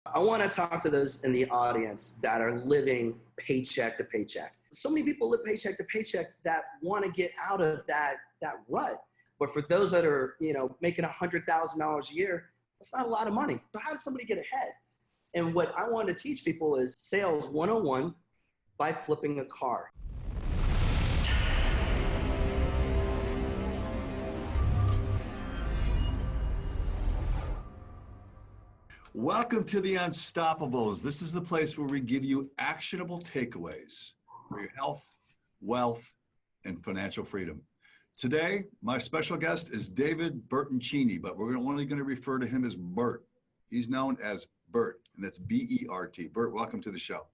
I want to talk to those in the audience that are living paycheck to paycheck. So many people live paycheck to paycheck that want to get out of that rut. But for those that are, making $100,000 a year, that's not a lot of money. So how does somebody get ahead? And what I want to teach people is sales 101 by flipping a car. Welcome to the Unstoppables. This is the place where we give you actionable takeaways for your health, wealth, and financial freedom. Today, my special guest is David Bertoncini, but we're only going to refer to him as Bert. He's known as Bert, and that's B-E-R-T. Bert, welcome to the show.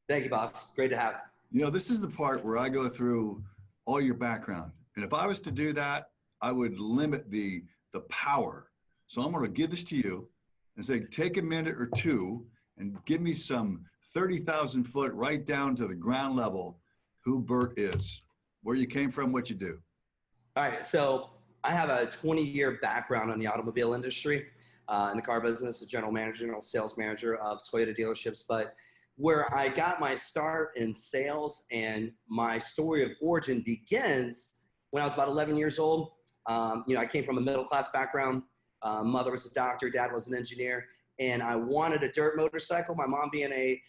Thank you, boss. Great to have you. This is the part where I go through all your background. And if I was to do that, I would limit the power. So I'm going to give this to you and say, take a minute or two and give me some 30,000 foot right down to the ground level, who Bert is, where you came from, what you do. All right. So I have a 20-year background in the automobile industry, in the car business, a general sales manager of Toyota dealerships. But where I got my start in sales and my story of origin begins when I was about 11 years old. I came from a middle-class background. Mother was a doctor, dad was an engineer, and I wanted a dirt motorcycle. My mom being a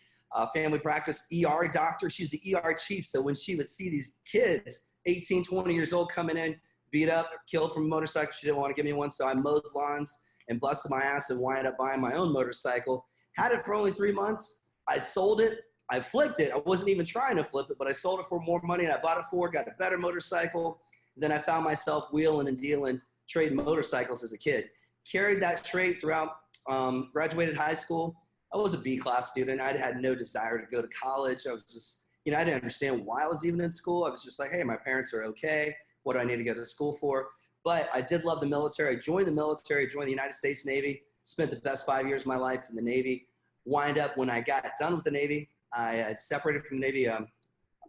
family practice ER doctor, she's the ER chief. So when she would see these kids, 18, 20 years old, coming in, beat up, killed from a motorcycle, she didn't want to give me one. So I mowed lawns and busted my ass and wound up buying my own motorcycle. Had it for only 3 months. I sold it. I flipped it. I wasn't even trying to flip it, but I sold it for more money, and I bought it for, got a better motorcycle. Then I found myself wheeling and dealing, trading motorcycles as a kid. Carried that trait throughout, graduated high school. I was a B-class student. I had no desire to go to college. I was just, I didn't understand why I was even in school. I was just like, hey, my parents are okay. What do I need to go to school for? But I did love the military. I joined the military, joined the United States Navy, spent the best 5 years of my life in the Navy. Wind up, when I got done with the Navy, I had separated from the Navy on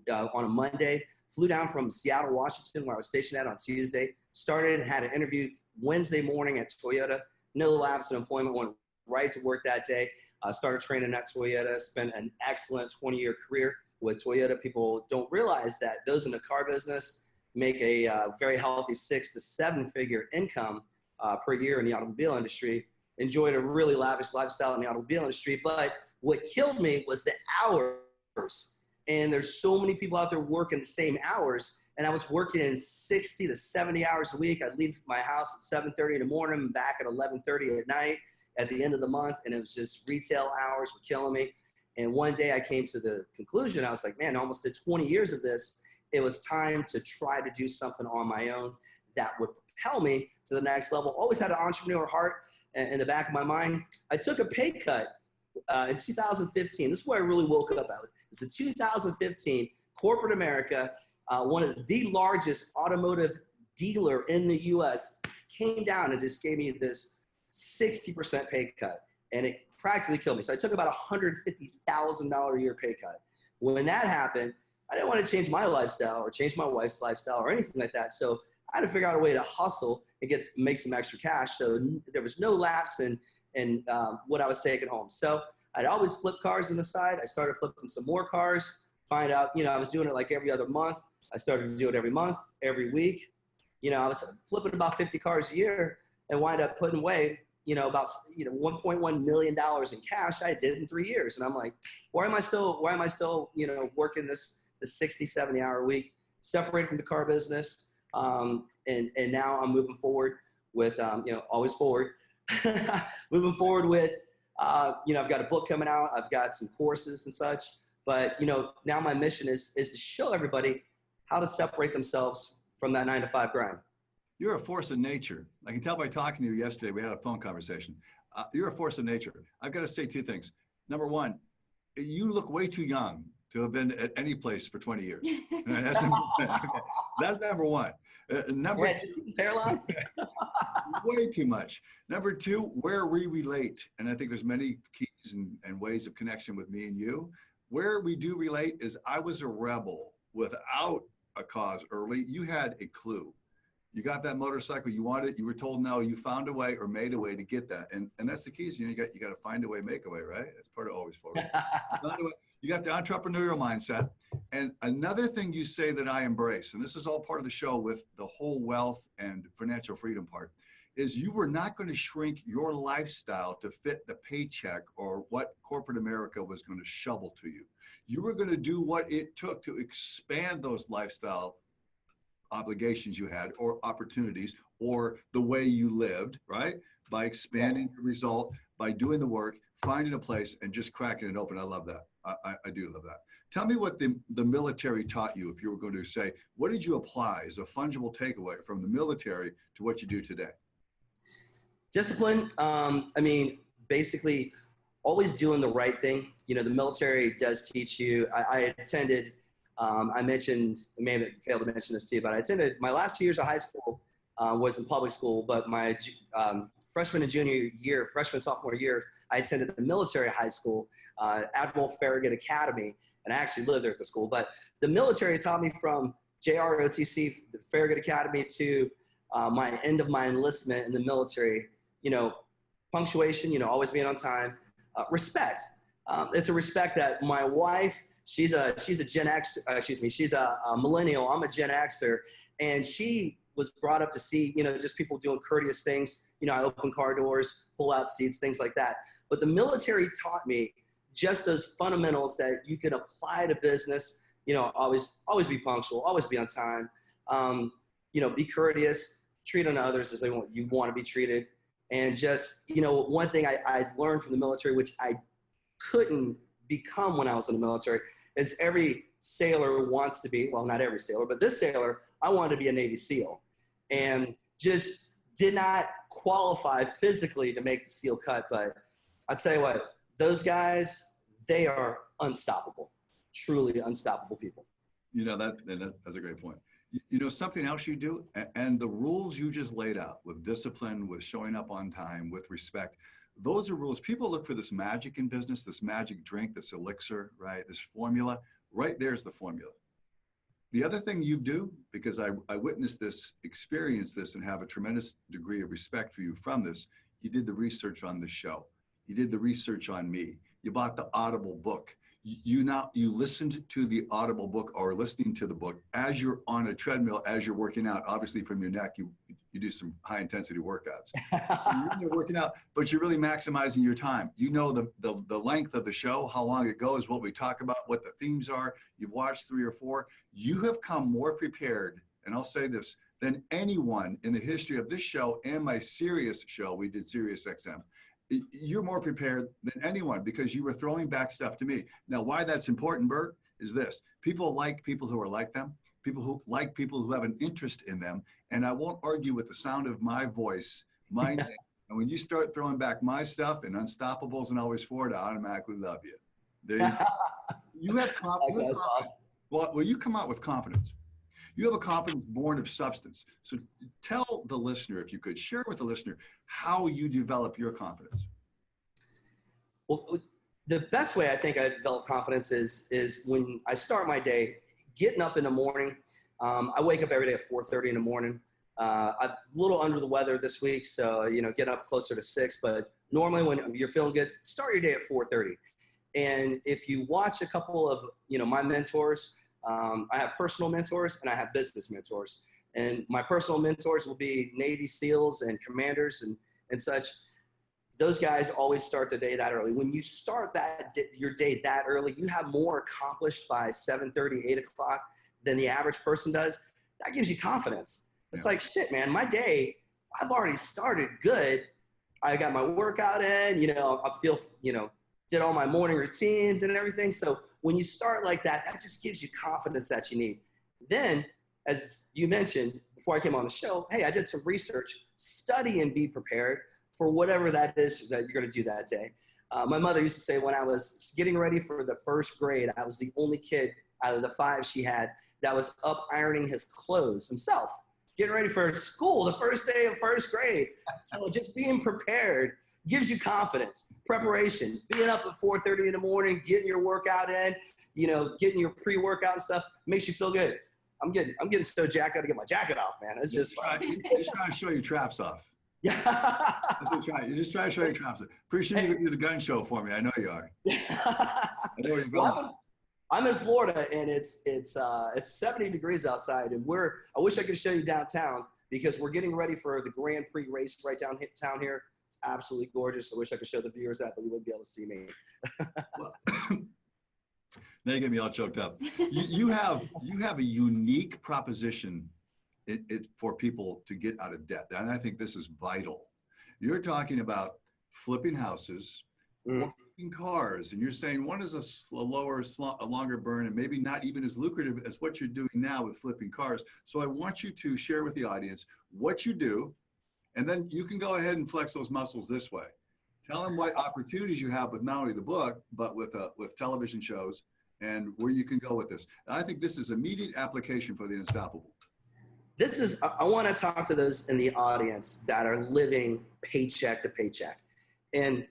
a Monday, flew down from Seattle, Washington, where I was stationed at on Tuesday, started and had an interview Wednesday morning at Toyota. No lapse in employment, went right to work that day. Started training at Toyota, spent an excellent 20-year career with Toyota. People don't realize that those in the car business make a very healthy 6 to 7 figure income per year in the automobile industry. Enjoyed a really lavish lifestyle in the automobile industry, but what killed me was the hours. And there's so many people out there working the same hours. And I was working 60 to 70 hours a week. I'd leave my house at 7:30 in the morning and back at 11:30 at night at the end of the month. And it was just retail hours were killing me. And one day I came to the conclusion, I was like, man, I almost did 20 years of this. It was time to try to do something on my own that would propel me to the next level. Always had an entrepreneur heart in the back of my mind. I took a pay cut in 2015. This is where I really woke up out. It's in 2015, corporate America, one of the largest automotive dealer in the U.S. came down and just gave me this 60% pay cut, and it practically killed me. So I took about $150,000 a year pay cut. When that happened, I didn't want to change my lifestyle or change my wife's lifestyle or anything like that. So I had to figure out a way to hustle and make some extra cash. So there was no lapse in what I was taking home. So I'd always flip cars on the side. I started flipping some more cars, find out, I was doing it like every other month. I started to do it every month, every week. I was flipping about 50 cars a year and wind up putting away, about $1.1 million in cash I did in 3 years. And I'm like, why am I still working this 60, 70 hour week, separated from the car business. And now I'm moving forward with, always forward, moving forward with, I've got a book coming out. I've got some courses and such, but, now my mission is to show everybody how to separate themselves from that 9-to-5 grind. You're a force of nature. I can tell by talking to you yesterday, we had a phone conversation. You're a force of nature. I've got to say 2 things. Number one, you look way too young to have been at any place for 20 years. That's number one. Number two, hairline? Way too much. Number 2, where we relate. And I think there's many keys and ways of connection with me and you. Where we do relate is I was a rebel without a cause early. You had a clue. You got that motorcycle, you wanted it, you were told no, you found a way or made a way to get that. And that's the key. You got to find a way, make a way, right? That's part of always forward. You got the entrepreneurial mindset. And another thing you say that I embrace, and this is all part of the show with the whole wealth and financial freedom part, is you were not going to shrink your lifestyle to fit the paycheck or what corporate America was going to shovel to you. You were going to do what it took to expand those lifestyle obligations you had or opportunities or the way you lived, right? By expanding the result, by doing the work, finding a place and just cracking it open. I love that. I do love that. Tell me what the military taught you. If you were going to say, what did you apply as a fungible takeaway from the military to what you do today? Discipline. I mean, basically always doing the right thing. You know, the military does teach you. I attended, I mentioned, I may have failed to mention this to you, but I attended my last 2 years of high school was in public school, but my freshman and junior year, freshman, sophomore year, I attended a military high school, Admiral Farragut Academy, and I actually lived there at the school. But the military taught me from JROTC, the Farragut Academy, to my end of my enlistment in the military, you know, punctuation, you know, always being on time, respect. It's a respect that my wife, she's a Gen X, she's a millennial. I'm a Gen Xer, and she was brought up to see, you know, just people doing courteous things. You know, I open car doors, pull out seats, things like that. But the military taught me just those fundamentals that you can apply to business. You know, always be punctual, always be on time. You know, be courteous, treat on others as you want to be treated. And just, you know, one thing I learned from the military, which I couldn't become when I was in the military, is every sailor wants to be, well, not every sailor, but this sailor, I wanted to be a Navy SEAL. And just did not qualify physically to make the SEAL cut. But I'll tell you what, those guys, they are unstoppable, truly unstoppable people. You know, that's a great point. You know, something else you do, and the rules you just laid out with discipline, with showing up on time, with respect, those are rules. People look for this magic in business, this magic drink, this elixir, right? This formula. Right there's the formula. The other thing you do, because I witnessed this, experienced this, and have a tremendous degree of respect for you from this, you did the research on the show. You did the research on me. You bought the Audible book. You listened to the Audible book or listening to the book as you're on a treadmill, as you're working out. Obviously from your neck, you do some high intensity workouts. You're working out, but you're really maximizing your time. You know the length of the show, how long it goes, what we talk about, what the themes are. You've watched 3 or 4. You have come more prepared, and I'll say this, than anyone in the history of this show and my Sirius show. We did Sirius XM. You're more prepared than anyone because you were throwing back stuff to me. Now, why that's important, Bert, is this. People like people who are like them, people who like people who have an interest in them. And I won't argue with the sound of my voice, my name. And when you start throwing back my stuff and Unstoppables and Always Forward, I automatically love you. There you go. You have confidence. Well, you come out with confidence. You have a confidence born of substance. So tell the listener, if you could, share with the listener how you develop your confidence. Well, the best way I think I develop confidence is when I start my day, getting up in the morning. I wake up every day at 4:30 in the morning. I'm a little under the weather this week, so, you know, get up closer to 6. But normally when you're feeling good, start your day at 4:30. And if you watch a couple of, you know, my mentors, I have personal mentors and I have business mentors. And my personal mentors will be Navy SEALs and commanders and such. Those guys always start the day that early. When you start your day that early, you have more accomplished by 7:30, 8 o'clock than the average person does. That gives you confidence. It's like, shit, man, my day, I've already started good. I got my workout in, you know, I feel, you know, did all my morning routines and everything. So when you start like that, that just gives you confidence that you need. Then, as you mentioned before I came on the show, hey, I did some research, study and be prepared for whatever that is that you're going to do that day. My mother used to say when I was getting ready for the first grade, I was the only kid out of the 5 she had that was up ironing his clothes himself, getting ready for school the first day of first grade. So just being prepared gives you confidence, preparation, being up at 4:30 in the morning, getting your workout in, you know, getting your pre-workout and stuff makes you feel good. I'm getting so jacked, I gotta get my jacket off, man. It's just like, you're just trying to show your traps off. yeah. You're just trying to show your traps off. Pretty sure you're gonna do the gun show for me. I know you are. I know where you're going. Well, I'm in Florida, and it's 70 degrees outside, and I wish I could show you downtown because we're getting ready for the Grand Prix race right downtown here. It's absolutely gorgeous. I wish I could show the viewers that, but you wouldn't be able to see me. Well, now you get me all choked up. You have a unique proposition for people to get out of debt, and I think this is vital. You're talking about flipping houses, flipping cars, and you're saying one is a longer burn, and maybe not even as lucrative as what you're doing now with flipping cars. So I want you to share with the audience what you do, and then you can go ahead and flex those muscles this way. Tell them what opportunities you have with not only the book, but with television shows, and where you can go with this. And I think this is immediate application for the Unstoppable. I want to talk to those in the audience that are living paycheck to paycheck. And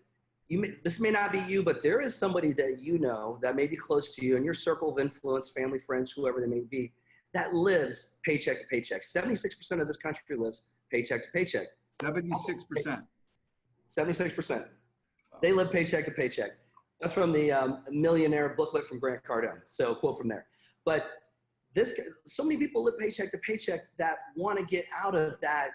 this may not be you, but there is somebody that you know that may be close to you in your circle of influence, family, friends, whoever they may be, that lives paycheck to paycheck. 76% of this country lives paycheck to paycheck. 76%. 76%. They live paycheck to paycheck. That's from the Millionaire booklet from Grant Cardone. So quote from there. But so many people live paycheck to paycheck that want to get out of that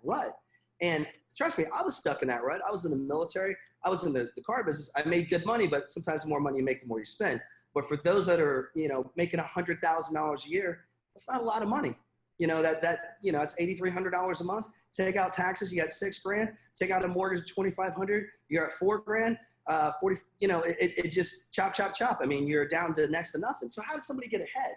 rut. And trust me, I was stuck in that rut. I was in the military. I was in the car business. I made good money, but sometimes the more money you make, the more you spend. But for those that are, making $100,000 a year, that's not a lot of money. It's $8,300 a month. Take out taxes, you got $6,000. Take out a mortgage of $2,500, you're at $4,000. 40. It just chop. I mean, you're down to next to nothing. So how does somebody get ahead?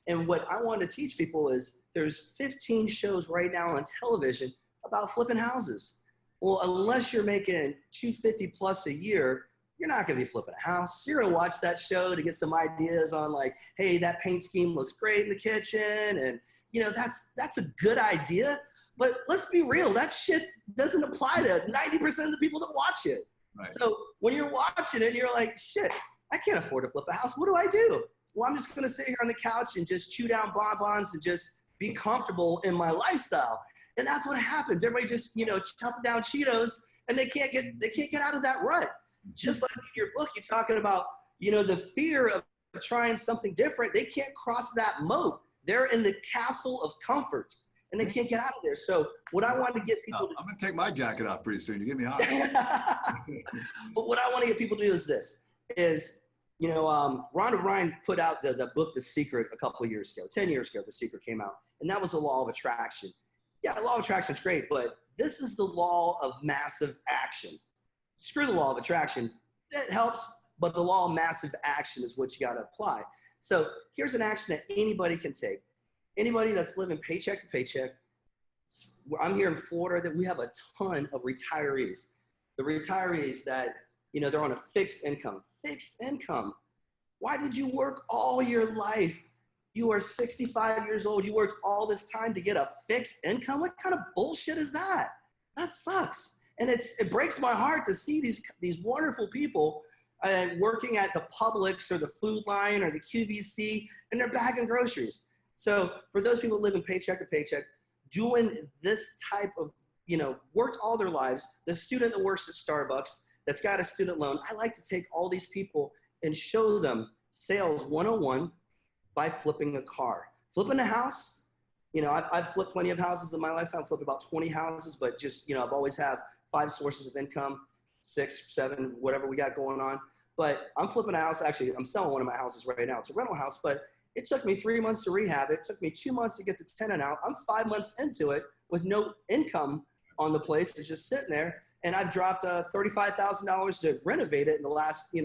And what I want to teach people is there's 15 shows right now on television about flipping houses. Well, unless you're making $250 plus a year, you're not going to be flipping a house. You're going to watch that show to get some ideas on like, hey, that paint scheme looks great in the kitchen. And, that's a good idea. But let's be real. That shit doesn't apply to 90% of the people that watch it. Right. So when you're watching it, you're like, shit, I can't afford to flip a house. What do I do? Well, I'm just going to sit here on the couch and just chew down bonbons and just be comfortable in my lifestyle. And that's what happens. Everybody just, chopping down Cheetos, and they can't get out of that rut. Just like in your book, you're talking about, the fear of trying something different. They can't cross that moat. They're in the castle of comfort, and they can't get out of there. So what I want to get people I'm going to take my jacket off pretty soon. You get me hot. But what I want to get people to do is this, Rhonda Ryan put out the book, The Secret, a couple of years ago, 10 years ago, The Secret came out. And that was the law of attraction. Yeah, the law of attraction is great, but this is the law of massive action. Screw the law of attraction. It helps, but the law of massive action is what you got to apply. So here's an action that anybody can take. Anybody that's living paycheck to paycheck. I'm here in Florida that we have a ton of retirees. The retirees that, they're on a fixed income. Fixed income. Why did you work all your life? You are 65 years old. You worked all this time to get a fixed income? What kind of bullshit is that? That sucks. And it breaks my heart to see these wonderful people working at the Publix or the Food Line or the QVC, and they're bagging groceries. So for those people living paycheck to paycheck, doing this type of, worked all their lives, the student that works at Starbucks that's got a student loan, I like to take all these people and show them sales 101 by flipping a car. Flipping a house, I've flipped plenty of houses in my lifetime. I've flipped about 20 houses, but just, I've always had 5 sources of income, 6, 7, whatever we got going on. But I'm flipping a house. Actually, I'm selling one of my houses right now. It's a rental house, but it took me 3 months to rehab. It took me 2 months to get the tenant out. I'm 5 months into it with no income on the place. It's just sitting there. And I've dropped $35,000 to renovate it in the last,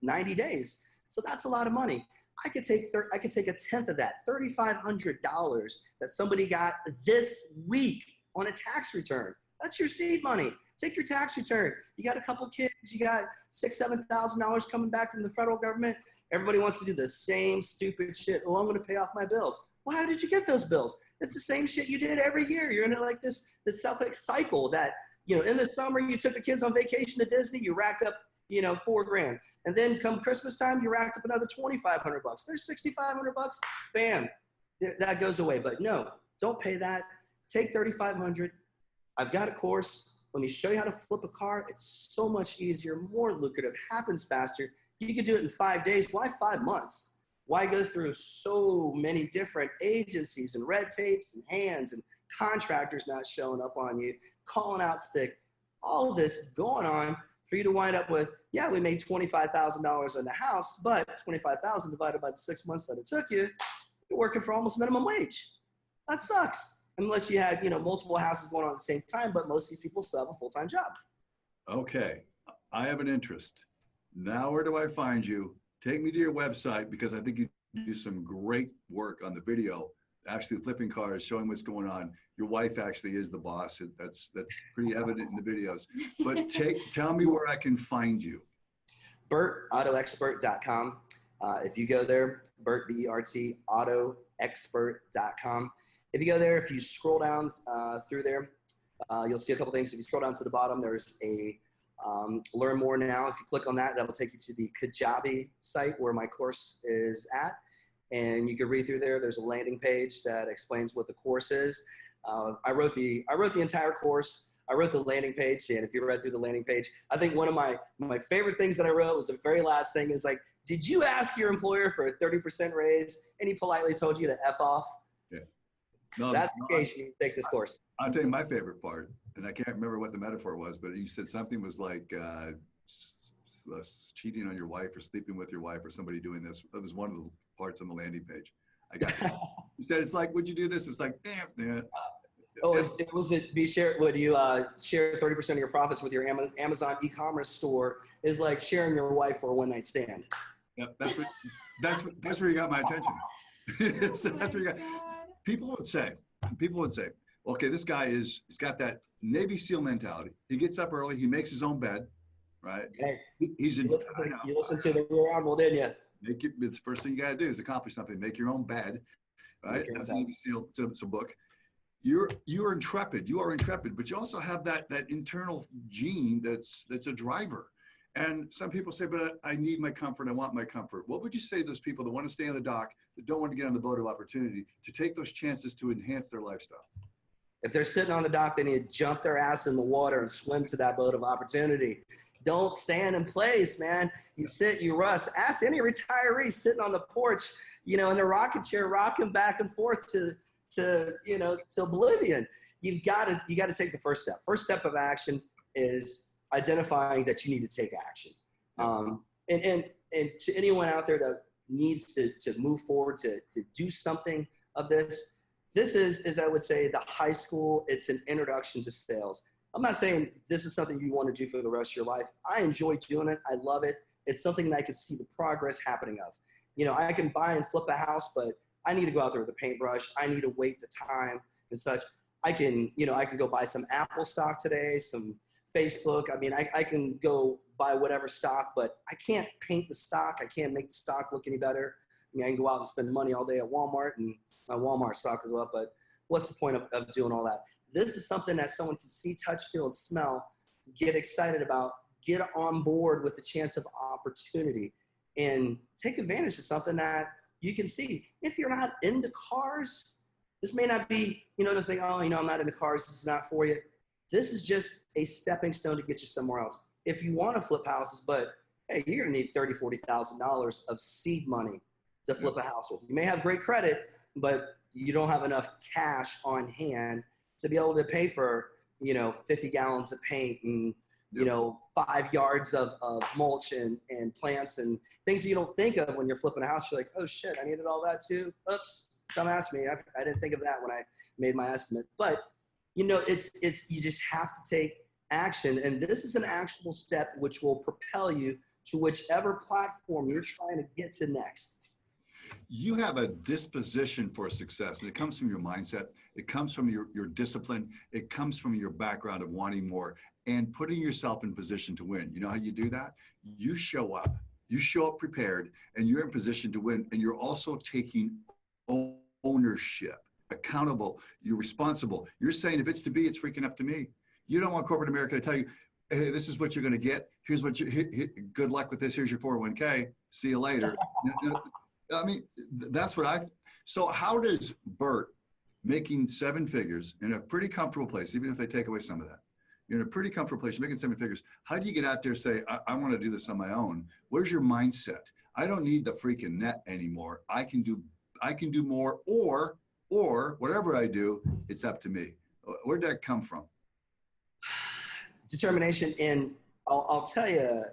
90 days. So that's a lot of money. I could take a tenth of that, $3,500 that somebody got this week on a tax return. That's your seed money. Take your tax return. You got a couple kids. You got $6,000, $7,000 coming back from the federal government. Everybody wants to do the same stupid shit. Oh, I'm going to pay off my bills. Well, how did you get those bills? It's the same shit you did every year. You're in like this cycle that, in the summer you took the kids on vacation to Disney. You racked up, $4,000, and then come Christmas time you racked up another $2,500. There's $6,500. Bam. that goes away. But no, don't pay that. Take 3,500. I've got a course. Let me show you how to flip a car. It's so much easier, more lucrative, happens faster. You could do it in 5 days. Why 5 months? Why go through so many different agencies and red tapes and hands and contractors not showing up on you, calling out sick, all this going on for you to wind up with, yeah, we made $25,000 on the house, but 25,000 divided by the 6 months that it took you, you're working for almost minimum wage. That sucks. Unless you had, multiple houses going on at the same time, but most of these people still have a full-time job. Okay, I have an interest. Now, where do I find you? Take me to your website, because I think you do some great work on the video, actually flipping cars, showing what's going on. Your wife actually is the boss. That's pretty evident in the videos. But tell me where I can find you. BertAutoExpert.com. If you go there, Bert, B-E-R-T, AutoExpert.com. If you go there, if you scroll down through there, you'll see a couple things. If you scroll down to the bottom, there's a learn more now. If you click on that, that'll take you to the Kajabi site where my course is at. And you can read through there. There's a landing page that explains what the course is. I wrote the entire course. I wrote the landing page, and if you read through the landing page, I think one of my favorite things that I wrote was the very last thing is like, did you ask your employer for a 30% raise and he politely told you to F off? Yeah. No, that's the case. You take this course. I'll tell you my favorite part, and I can't remember what the metaphor was, but you said something was like cheating on your wife or sleeping with your wife or somebody doing this. That was one of the parts on the landing page. I got it. You said, it's like, would you do this? It's like, damn. Would you share 30% of your profits with your Amazon e-commerce store is like sharing your wife for a one-night stand. Yep, that's where you got my attention. So that's where you got. People would say, okay, this guy he's got that Navy SEAL mentality. He gets up early, he makes his own bed, right? Hey, you listened to the Rear Admiral, didn't you? It's the first thing you got to do is accomplish something. Make your own bed, right? That's a Navy SEAL. It's a book. You're intrepid. You are intrepid, but you also have that internal gene that's a driver. And some people say, but I need my comfort. I want my comfort. What would you say to those people that want to stay on the dock, that don't want to get on the boat of opportunity, to take those chances to enhance their lifestyle? If they're sitting on the dock, they need to jump their ass in the water and swim to that boat of opportunity. Don't stand in place, man. You sit, you rust. Ask any retiree sitting on the porch, in the rocket chair, rocking back and forth to oblivion. You got to take the first step. First step of action is identifying that you need to take action. And to anyone out there that needs to move forward, to do something of this is, I would say, the high school. It's an introduction to sales. I'm not saying this is something you want to do for the rest of your life. I enjoy doing it. I love it. It's something that I can see the progress happening of. I can buy and flip a house, but I need to go out there with a paintbrush. I need to wait the time and such. I can go buy some Apple stock today, some Facebook. I mean, I can go buy whatever stock, but I can't paint the stock. I can't make the stock look any better. I mean, I can go out and spend money all day at Walmart and my Walmart stock will go up, but what's the point of doing all that? This is something that someone can see, touch, feel, and smell, get excited about, get on board with the chance of opportunity, and take advantage of something that you can see. If you're not into cars, this may not be, just like, oh, I'm not into cars, this is not for you. This is just a stepping stone to get you somewhere else. If you want to flip houses, but hey, you're gonna need $30,000, $40,000 of seed money to flip a house with. You may have great credit, but you don't have enough cash on hand to be able to pay for, 50 gallons of paint and, 5 yards of mulch and plants and things that you don't think of when you're flipping a house. You're like, oh shit, I needed all that too. Oops, don't ask me. I didn't think of that when I made my estimate. But, it's you just have to take action. And this is an actionable step which will propel you to whichever platform you're trying to get to next. You have a disposition for success, and it comes from your mindset. It comes from your discipline. It comes from your background of wanting more and putting yourself in position to win. You know how you do that? You show up prepared, and you're in position to win. And you're also taking ownership, accountable. You're responsible. You're saying, if it's to be, it's freaking up to me. You don't want corporate America to tell you, hey, this is what you're going to get. Here's what good luck with this. Here's your 401k. See you later. I mean, that's what so how does Bert, making 7 figures in a pretty comfortable place, even if they take away some of that, you're in a pretty comfortable place, you're making 7 figures. How do you get out there and say, I want to do this on my own? Where's your mindset? I don't need the freaking net anymore. I can do more, or whatever I do, it's up to me. Where'd that come from? Determination. And I'll tell you,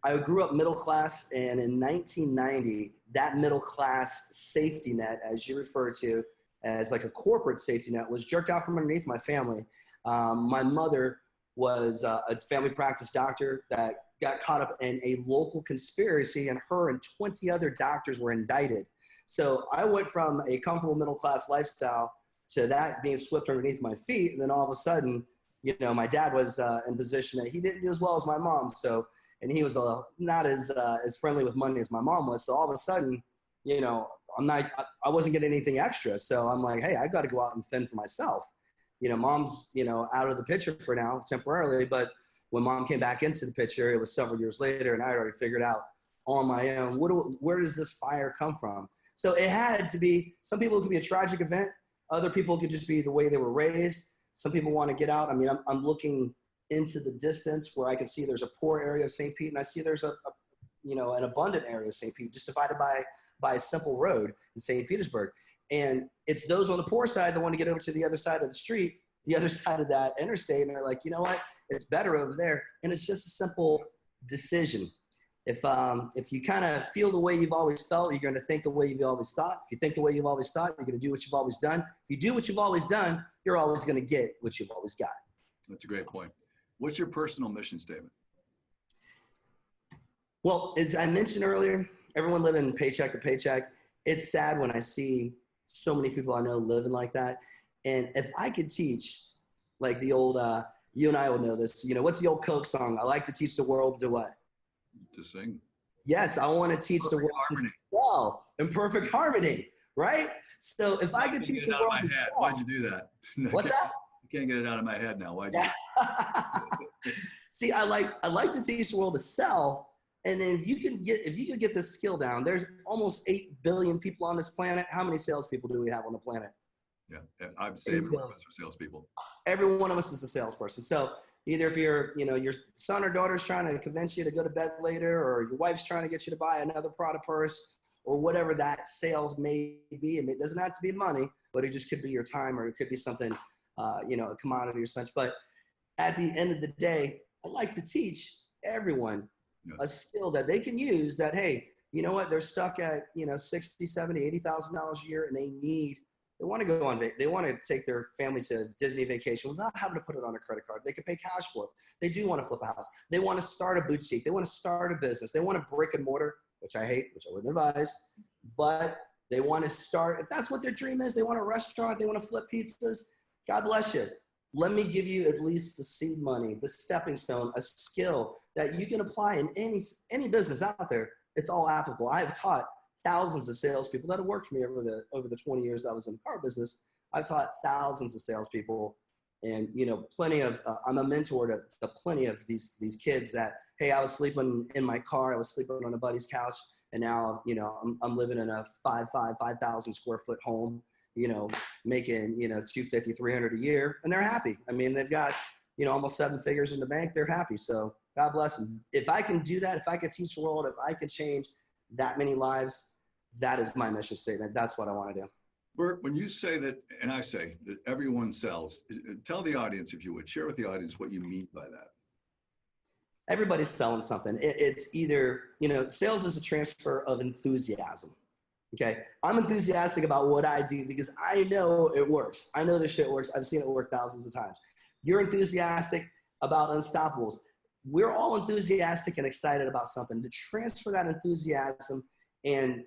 I grew up middle class, and in 1990, that middle class safety net, as you refer to, as like a corporate safety net, was jerked out from underneath my family. My mother was a family practice doctor that got caught up in a local conspiracy, and her and 20 other doctors were indicted. So I went from a comfortable middle class lifestyle to that being swept underneath my feet. And then all of a sudden, my dad was in a position that he didn't do as well as my mom. So, and he was not as friendly with money as my mom was. So all of a sudden, I wasn't getting anything extra. So I'm like, hey, I got to go out and fend for myself. Mom's, out of the picture for now temporarily, but when mom came back into the picture, it was several years later, and I already figured out on my own, where does this fire come from? So it had to be, some people it could be a tragic event. Other people could just be the way they were raised. Some people want to get out. I mean, I'm looking into the distance where I can see there's a poor area of St. Pete, and I see there's an abundant area of St. Pete just divided by a simple road in St. Petersburg. And it's those on the poor side that want to get over to the other side of the street, the other side of that interstate, and they're like, you know what, it's better over there. And it's just a simple decision. If you kind of feel the way you've always felt, you're going to think the way you've always thought. If you think the way you've always thought, you're going to do what you've always done. If you do what you've always done, you're always going to get what you've always got. That's a great point. What's your personal mission statement? Well, as I mentioned earlier, everyone living paycheck to paycheck. It's sad when I see so many people I know living like that. And if I could teach, like the old, you and I will know this, what's the old Coke song? I like to teach the world to what? To sing. Yes, I want to teach the world to sell in perfect harmony, right? So if I could teach the world to sell. Why'd you do that? What's that? I can't get it out of my head now. Why'd you? See, I like to teach the world to sell. And then if you could get this skill down, there's almost 8 billion people on this planet. How many salespeople do we have on the planet? Yeah, I would say every one of us are salespeople. Every one of us is a salesperson. So either if your son or daughter's trying to convince you to go to bed later, or your wife's trying to get you to buy another Prada purse, or whatever that sales may be, and it doesn't have to be money, but it just could be your time, or it could be something, a commodity or such. But at the end of the day, I like to teach everyone a skill that they can use that, hey, you know what, they're stuck at, $60, $70, $80,000 a year, and they want to go on, they want to take their family to Disney vacation without having to put it on a credit card. They can pay cash for it. They do want to flip a house. They want to start a boutique. They want to start a business. They want a brick and mortar, which I hate, which I wouldn't advise, but they want to start, if that's what their dream is, they want a restaurant, they want to flip pizzas. God bless you. Let me give you at least the seed money, the stepping stone, a skill that you can apply in any business out there. It's all applicable. I have taught thousands of salespeople that have worked for me over the 20 years I was in the car business. I've taught thousands of salespeople, and plenty of. I'm a mentor to plenty of these kids that, hey, I was sleeping in my car, I was sleeping on a buddy's couch, and now I'm living in a 5,000 square foot home. Making, 250, 300 a year, and they're happy. I mean, they've got, almost 7 figures in the bank. They're happy. So God bless them. If I can do that, if I could teach the world, if I could change that many lives, that is my mission statement. That's what I want to do. Bert, when you say that, and I say that everyone sells, tell the audience, if you would, share with the audience what you mean by that. Everybody's selling something. It's either, sales is a transfer of enthusiasm. Okay, I'm enthusiastic about what I do because I know it works. I know this shit works. I've seen it work thousands of times. You're enthusiastic about Unstoppables. We're all enthusiastic and excited about something. To transfer that enthusiasm and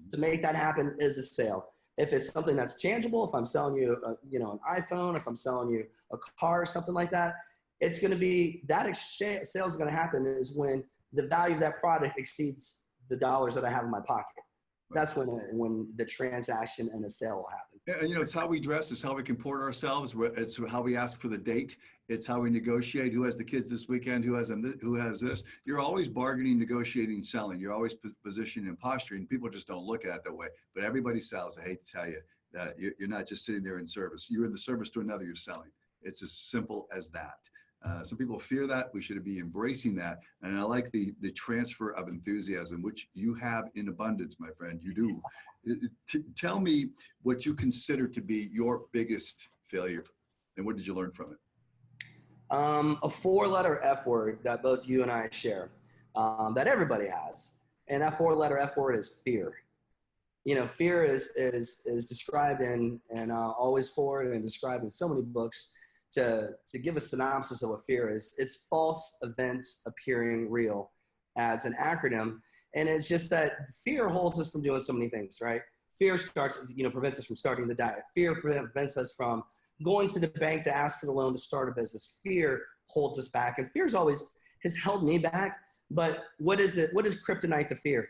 to make that happen is a sale. If it's something that's tangible, if I'm selling you, an iPhone, if I'm selling you a car or something like that, it's going to be that exchange. Sale is going to happen is when the value of that product exceeds the dollars that I have in my pocket. That's when the transaction and the sale will happen. And you know, it's how we dress, it's how we comport ourselves, it's how we ask for the date, it's how we negotiate, who has the kids this weekend, who has this. You're always bargaining, negotiating, selling. You're always positioning and posturing. People just don't look at it that way. But everybody sells. I hate to tell you that you're not just sitting there in service. You're in the service to another, you're selling. It's as simple as that. Some people fear that. We should be embracing that. And I like the transfer of enthusiasm, which you have in abundance, my friend. You do. Tell me what you consider to be your biggest failure, and what did you learn from it? A 4-letter F word that both you and I share, that everybody has. And that 4-letter F word is fear. You know, fear is described in Always Forward and described in so many books. To give a synopsis of what fear is, it's false events appearing real as an acronym. And it's just that fear holds us from doing so many things, right? Fear prevents us from starting the diet. Fear prevents us from going to the bank to ask for the loan to start a business. Fear holds us back, and fear has held me back. But what is kryptonite to fear?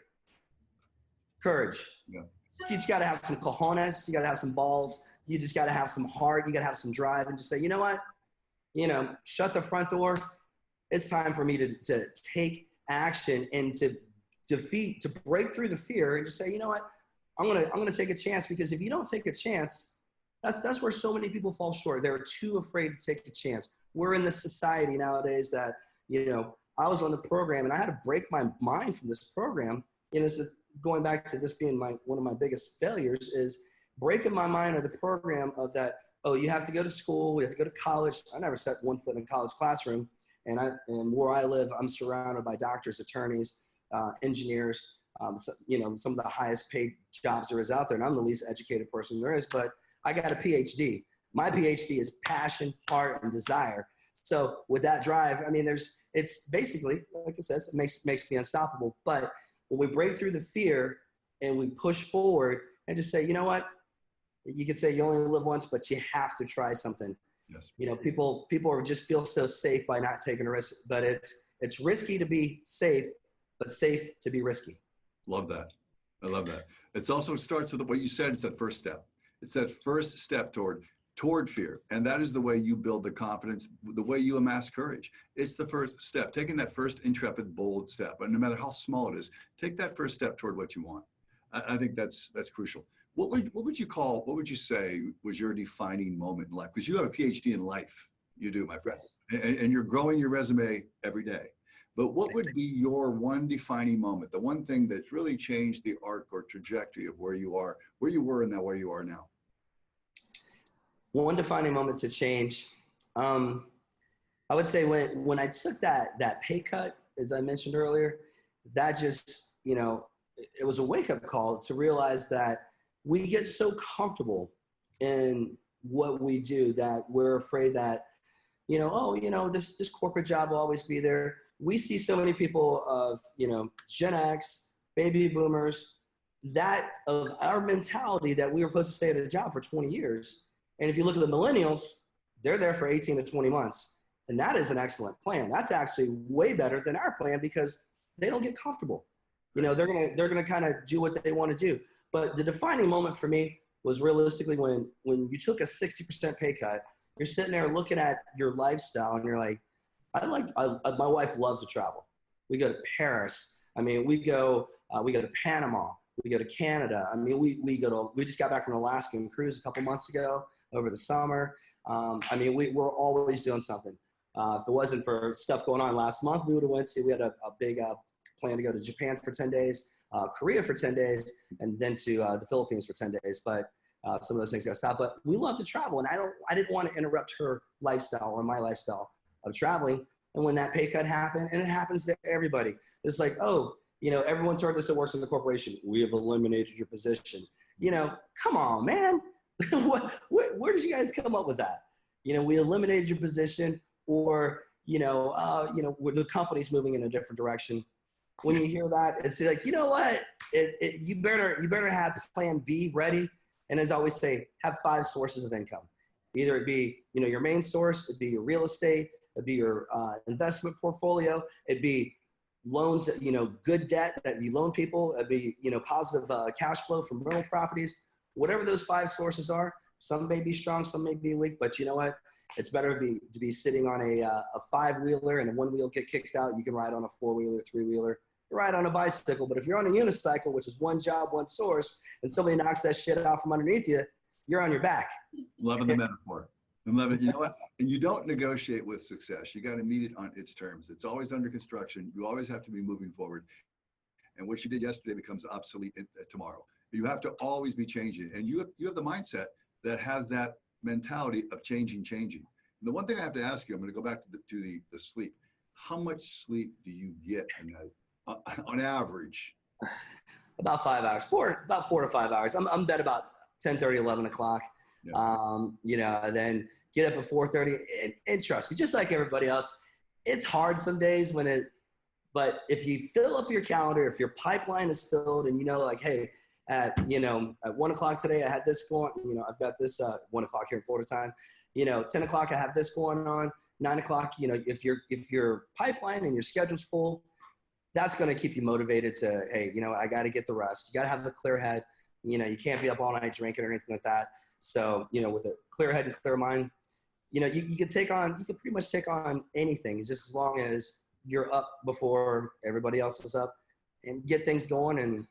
Courage. Yeah. You just got to have some cojones. You got to have some balls. You just got to have some heart. You got to have some drive, and just say, you know what? Shut the front door. It's time for me to take action and to break through the fear and just say, you know what? I'm gonna take a chance, because if you don't take a chance, that's where so many people fall short. They're too afraid to take a chance. We're in this society nowadays that, I was on the program and I had to break my mind from this program. So going back to this being one of my biggest failures is breaking my mind of the program of that, oh, you have to go to school, we have to go to college. I never set one foot in a college classroom. And where I live, I'm surrounded by doctors, attorneys, engineers, some of the highest paid jobs there is out there. And I'm the least educated person there is, but I got a PhD. My PhD is passion, heart, and desire. So with that drive, it's basically, like it says, it makes me unstoppable. But when we break through the fear and we push forward and just say, you know what? You could say you only live once, but you have to try something. Yes. People just feel so safe by not taking a risk, but it's risky to be safe, but safe to be risky. Love that. I love that. It also starts with what you said. It's that first step. It's that first step toward fear. And that is the way you build the confidence, the way you amass courage. It's the first step, taking that first intrepid, bold step. And no matter how small it is, take that first step toward what you want. I think that's crucial. What would you say was your defining moment in life? Because you have a PhD in life. You do, my friend. Yes. And you're growing your resume every day. But what would be your one defining moment, the one thing that's really changed the arc or trajectory of where you were and now where you are now? One defining moment to change. I would say when I took that pay cut, as I mentioned earlier, that just, it was a wake-up call to realize that we get so comfortable in what we do that we're afraid that, this corporate job will always be there. We see so many people of, Gen X, baby boomers, that of our mentality that we were supposed to stay at a job for 20 years. And if you look at the millennials, they're there for 18 to 20 months. And that is an excellent plan. That's actually way better than our plan because they don't get comfortable. They're gonna kind of do what they want to do. But the defining moment for me was realistically when you took a 60% pay cut, you're sitting there looking at your lifestyle and you're like, my wife loves to travel. We go to Paris. We go to Panama. We go to Canada. We just got back from an Alaskan cruise a couple months ago over the summer. We're always doing something. If it wasn't for stuff going on last month, we had a big plan to go to Japan for 10 days, Korea for 10 days, and then to the Philippines for 10 days. But some of those things got stopped. But we love to travel, and I didn't want to interrupt her lifestyle or my lifestyle of traveling. And when that pay cut happened, and it happens to everybody, it's like, oh, everyone's heard this that works in the corporation. We have eliminated your position. Come on, man. Where did you guys come up with that? We eliminated your position, or where the company's moving in a different direction. When you hear that, it's like, you know what? You better have plan B ready. And as I always say, have 5 sources of income. Either it be, your main source, it'd be your real estate, it'd be your investment portfolio, it'd be loans, good debt that you loan people, it'd be, positive cash flow from rental properties, whatever those 5 sources are. Some may be strong, some may be weak, but you know what? It's better to be sitting on a 5-wheeler and one wheel get kicked out. You can ride on a 4-wheeler, 3-wheeler, ride on a bicycle. But if you're on a unicycle, which is one job, one source, and somebody knocks that shit out from underneath you, you're on your back. Loving the metaphor. And love it. You know what? And you don't negotiate with success. You got to meet it on its terms. It's always under construction. You always have to be moving forward. And what you did yesterday becomes obsolete tomorrow. You have to always be changing. And you have the mindset that has that mentality of changing. And the one thing I have to ask you, I'm going to go back to the sleep. How much sleep do you get a night on average? About 5 hours, about 4 to 5 hours. I'm bed about 10:30, 11 o'clock. Yeah. Then get up at 4:30 and trust me, just like everybody else, it's hard some days but if you fill up your calendar, if your pipeline is filled and hey, at 1 o'clock today, I had this going, I've got this 1 o'clock here in Florida time, 10 o'clock, I have this going on, 9 o'clock, if your pipeline and your schedule's full, that's going to keep you motivated to, hey, I got to get the rest. You got to have a clear head. You can't be up all night drinking or anything like that. So, with a clear head and clear mind, you could pretty much take on anything. It's just as long as you're up before everybody else is up and get things going and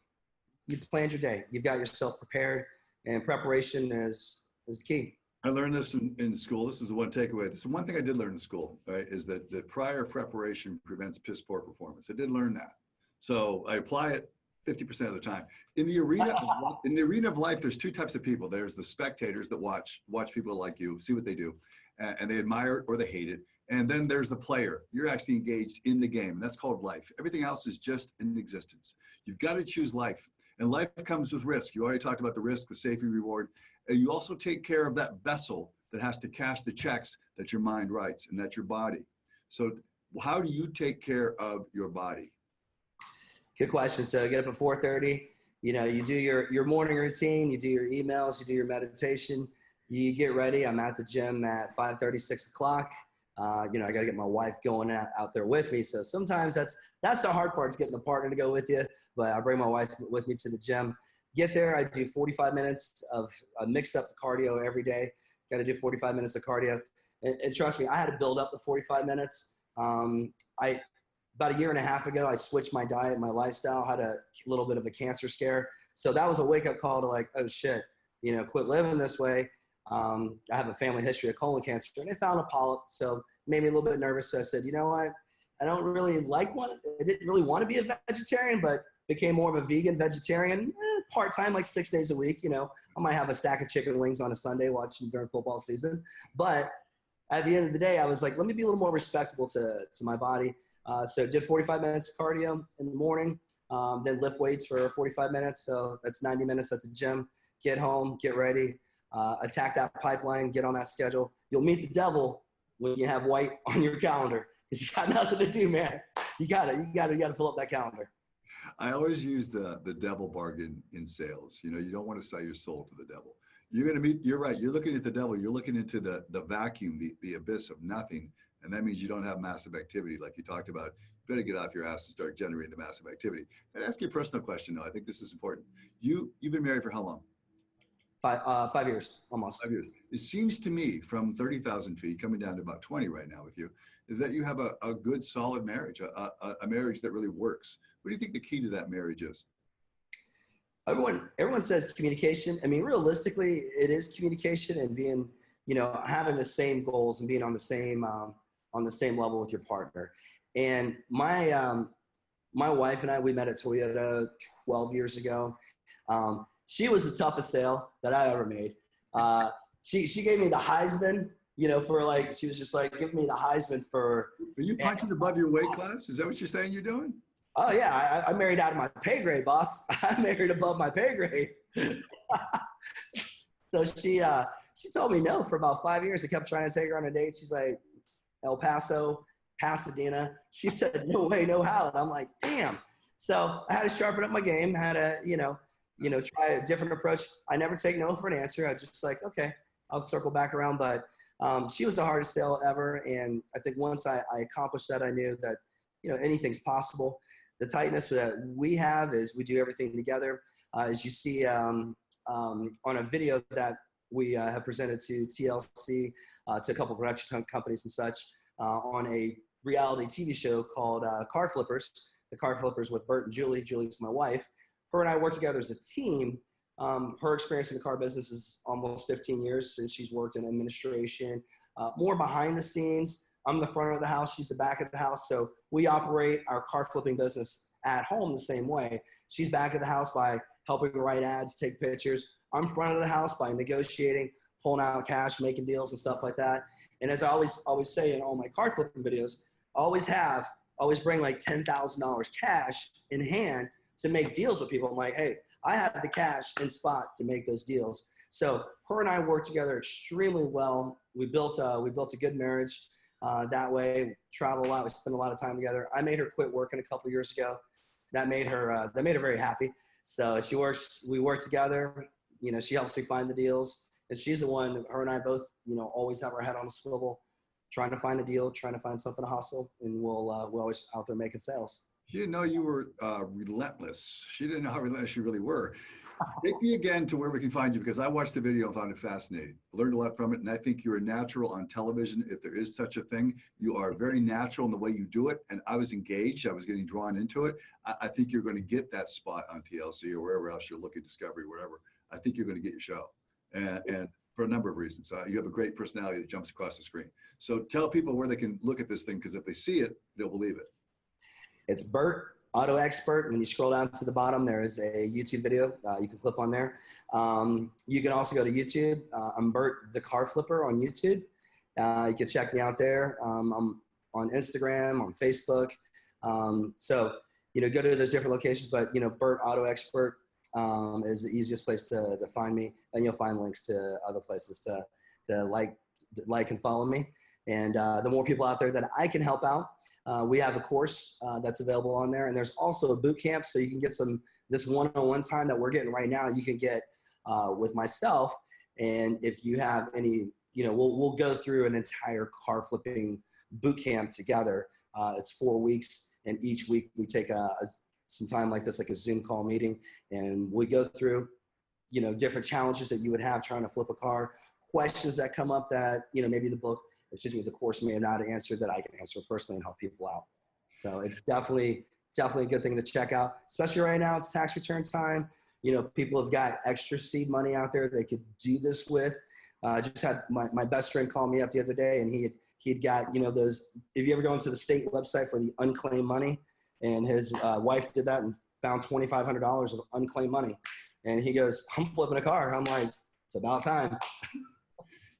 you planned your day. You've got yourself prepared, and preparation is the key. I learned this in school. This is the one takeaway. This is one thing I did learn in school, right? Is that prior preparation prevents piss poor performance. I did learn that. So I apply it 50% of the time. In the arena of life, there's 2 types of people. There's the spectators that watch people like you, see what they do, and they admire it or they hate it. And then there's the player. You're actually engaged in the game, and that's called life. Everything else is just an existence. You've got to choose life, and life comes with risk. You already talked about the risk, the safety reward. And you also take care of that vessel that has to cash the checks that your mind writes, and that's your body. So how do you take care of your body? Good question. So get up at 4:30, you do your morning routine, you do your emails, you do your meditation, you get ready. I'm at the gym at 5:30, 6 o'clock. I got to get my wife going out there with me. So sometimes that's the hard part, is getting the partner to go with you. But I bring my wife with me to the gym. Get there. I do 45 minutes of mix up the cardio every day. Got to do 45 minutes of cardio. And trust me, I had to build up the 45 minutes. About a year and a half ago, I switched my diet, my lifestyle, had a little bit of a cancer scare. So that was a wake up call to oh shit, quit living this way. I have a family history of colon cancer, and I found a polyp. So made me a little bit nervous. So I said, you know what? I don't really I didn't really want to be a vegetarian, but became more of a vegan vegetarian, part-time, like 6 days a week. I might have a stack of chicken wings on a Sunday watching during football season. But at the end of the day, I was like, let me be a little more respectable to my body. So did 45 minutes of cardio in the morning, then lift weights for 45 minutes. So that's 90 minutes at the gym. Get home, get ready, attack that pipeline, get on that schedule. You'll meet the devil when you have white on your calendar, because you got nothing to do, man. You got to fill up that calendar. I always use the devil bargain in sales. You don't want to sell your soul to the devil. You're right. You're looking at the devil. You're looking into the vacuum, the abyss of nothing. And that means you don't have massive activity like you talked about. You better get off your ass and start generating the massive activity. I'd ask you a personal question, though. I think this is important. You've been married for how long? 5 years, almost. 5 years. It seems to me, from 30,000 feet, coming down to about 20 right now with you, is that you have a good, solid marriage, a marriage that really works. What do you think the key to that marriage is? Everyone says communication. I mean, realistically, it is communication and being, having the same goals and being on the same level with your partner. And my wife and I, we met at Toyota 12 years ago. She was the toughest sale that I ever made. She gave me the Heisman, she was just like, give me the Heisman for. Are you punching above your weight class? Is that what you're saying you're doing? Oh yeah, I married out of my pay grade, boss. I married above my pay grade. So she told me no for about 5 years. I kept trying to take her on a date. She's like, El Paso, Pasadena. She said, no way, no how. And I'm like, damn. So I had to sharpen up my game. Had to, try a different approach. I never take no for an answer. I just like, okay, I'll circle back around. But she was the hardest sale ever. And I think once I accomplished that, I knew that, anything's possible. The tightness that we have is we do everything together. As you see on a video that we have presented to TLC, to a couple of production companies and such, on a reality TV show called Car Flippers. The Car Flippers with Bert and Julie. Julie's my wife. Her and I work together as a team. Her experience in the car business is almost 15 years since she's worked in administration, more behind the scenes. I'm the front of the house. She's the back of the house. So we operate our car flipping business at home the same way. She's back of the house by helping write ads, take pictures. I'm front of the house by negotiating, pulling out cash, making deals and stuff like that. And as I always say in all my car flipping videos, always bring like $10,000 cash in hand to make deals with people. I'm like, hey, I have the cash in spot to make those deals. So her and I work together extremely well. We built a good marriage that way. We travel a lot. We spend a lot of time together. I made her quit working a couple years ago. That made her very happy. So we work together. She helps me find the deals, and she's the one. Her and I both, always have our head on a swivel, trying to find a deal, trying to find something to hustle, and we're always out there making sales. She didn't know you were relentless. She didn't know how relentless you really were. Take me again to where we can find you, because I watched the video and found it fascinating. I learned a lot from it, and I think you're a natural on television, if there is such a thing. You are very natural in the way you do it, and I was engaged. I was getting drawn into it. I think you're going to get that spot on TLC or wherever else you're looking, Discovery, wherever. I think you're going to get your show, and for a number of reasons. You have a great personality that jumps across the screen. So tell people where they can look at this thing, because if they see it, they'll believe it. It's Bert Auto Expert. When you scroll down to the bottom, there is a YouTube video. You can click on there. You can also go to YouTube. I'm Bert the Car Flipper on YouTube. You can check me out there. I'm on Instagram, on Facebook. So, go to those different locations, but, Bert Auto Expert is the easiest place to find me. And you'll find links to other places to like and follow me. And the more people out there that I can help out, we have a course that's available on there, and there's also a boot camp, so you can get this one-on-one time that we're getting right now. You can get with myself, and if you have any, we'll go through an entire car flipping boot camp together. It's 4 weeks, and each week we take some time like this, like a Zoom call meeting, and we go through, different challenges that you would have trying to flip a car, questions that come up that, maybe the course may not answer that I can answer personally and help people out. So it's definitely a good thing to check out, especially right now. It's tax return time. People have got extra seed money out there they could do this with. I just had my best friend call me up the other day, and he'd got, those, if you ever go into the state website for the unclaimed money, and his wife did that and found $2,500 of unclaimed money. And he goes, I'm flipping a car. I'm like, it's about time.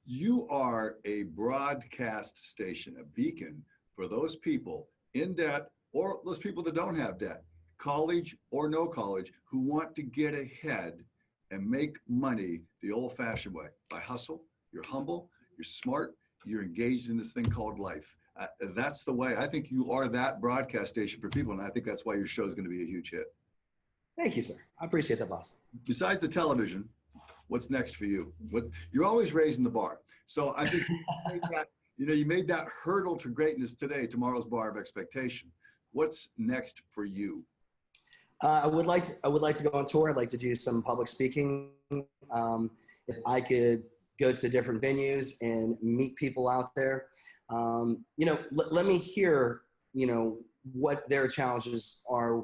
You are a broadcast station, a beacon for those people in debt or those people that don't have debt, college or no college, who want to get ahead and make money the old-fashioned way. By hustle, you're humble, you're smart, you're engaged in this thing called life. That's the way. I think you are that broadcast station for people, and I think that's why your show is going to be a huge hit. Thank you, sir. I appreciate that, boss. Besides the television, what's next for you? You're always raising the bar. So I think you made that hurdle to greatness today, tomorrow's bar of expectation. What's next for you? I would like to go on tour. I'd like to do some public speaking. If I could go to different venues and meet people out there, let me hear, what their challenges are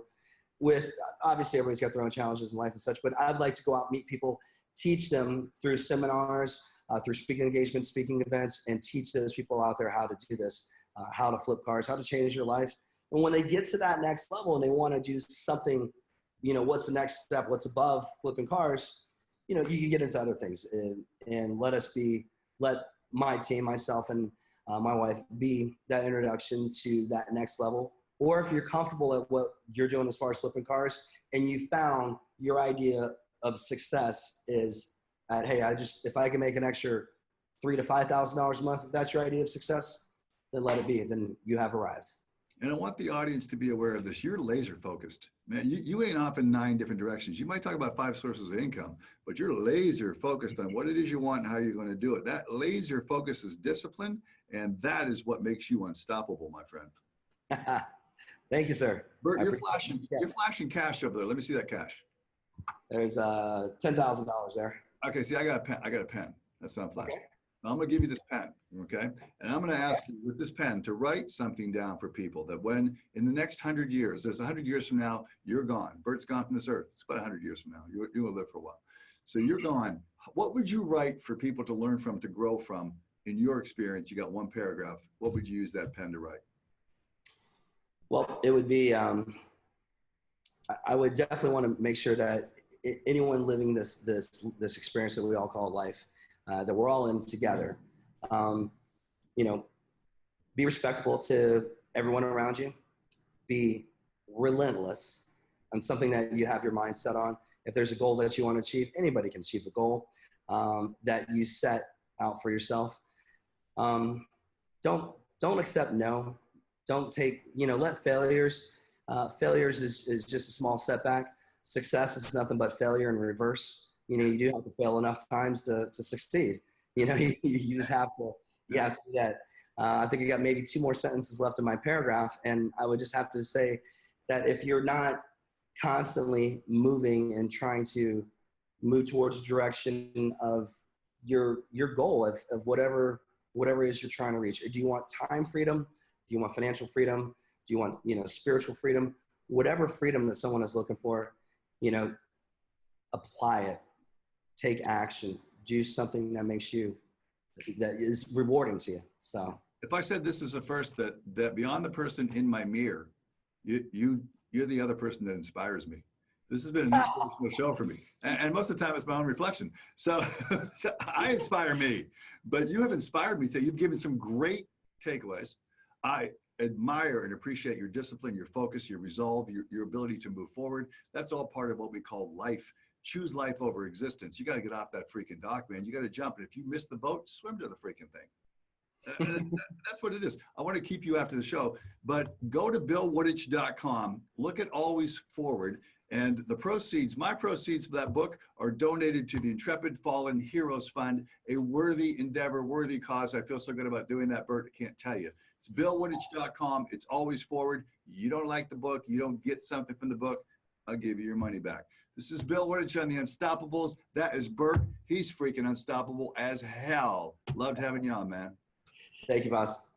with. Obviously, everybody's got their own challenges in life and such, but I'd like to go out, meet people, teach them through seminars, through speaking engagements, speaking events, and teach those people out there how to do this, how to flip cars, how to change your life. And when they get to that next level and they want to do something, what's the next step, what's above flipping cars, you can get into other things, and let my team, myself and my wife, be that introduction to that next level. Or if you're comfortable at what you're doing as far as flipping cars, and you found your idea of success is at, hey, if I can make an extra $3,000 to $5,000 a month, if that's your idea of success, then let it be. Then you have arrived. And I want the audience to be aware of this. You're laser focused, man. You ain't off in 9 different directions. You might talk about 5 sources of income, but you're laser focused on what it is you want and how you're going to do it. That laser focus is discipline, and that is what makes you unstoppable, my friend. Thank you, sir. Bert, you're flashing cash over there. Let me see that cash. There's $10,000 there. Okay, see, I got a pen. I got a pen. That's not flashing. Okay. Now I'm gonna give you this pen, okay? And I'm gonna ask you with this pen to write something down for people that when in the next 100 years, there's 100 years from now, you're gone. Bert's gone from this earth. It's about 100 years from now. You will live for a while. So you're gone. What would you write for people to learn from, to grow from? In your experience, you got one paragraph. What would you use that pen to write? Well, it would be, I would definitely want to make sure that anyone living this experience that we all call life, that we're all in together, you know, be respectful to everyone around you, be relentless on something that you have your mind set on. If there's a goal that you want to achieve, anybody can achieve a goal that you set out for yourself. Don't accept no. Don't take, let failures is just a small setback. Success is nothing but failure in reverse. You do have to fail enough times to succeed. You just have to, you have to do that. I think I got maybe 2 more sentences left in my paragraph. And I would just have to say that if you're not constantly moving and trying to move towards the direction of your goal of whatever it is you're trying to reach. Do you want time freedom? Do you want financial freedom? Do you want, spiritual freedom? Whatever freedom that someone is looking for, apply it, take action, do something that that is rewarding to you. So if I said this is the first, that beyond the person in my mirror, you're the other person that inspires me. This has been an inspirational show for me. And most of the time it's my own reflection. So I inspire me, but you have inspired me today. You've given some great takeaways. I admire and appreciate your discipline, your focus, your resolve, your ability to move forward. That's all part of what we call life. Choose life over existence. You got to get off that freaking dock, man. You got to jump. And if you miss the boat, swim to the freaking thing. That's what it is. I want to keep you after the show, but go to billwooditch.com. Look at Always Forward. And the proceeds, my proceeds for that book are donated to the Intrepid Fallen Heroes Fund, a worthy endeavor, worthy cause. I feel so good about doing that, Bert. I can't tell you. It's billwooditch.com. It's Always Forward. You don't like the book, you don't get something from the book, I'll give you your money back. This is Bill Wooditch on the Unstoppables. That is Bert. He's freaking unstoppable as hell. Loved having you on, man. Thank you, boss.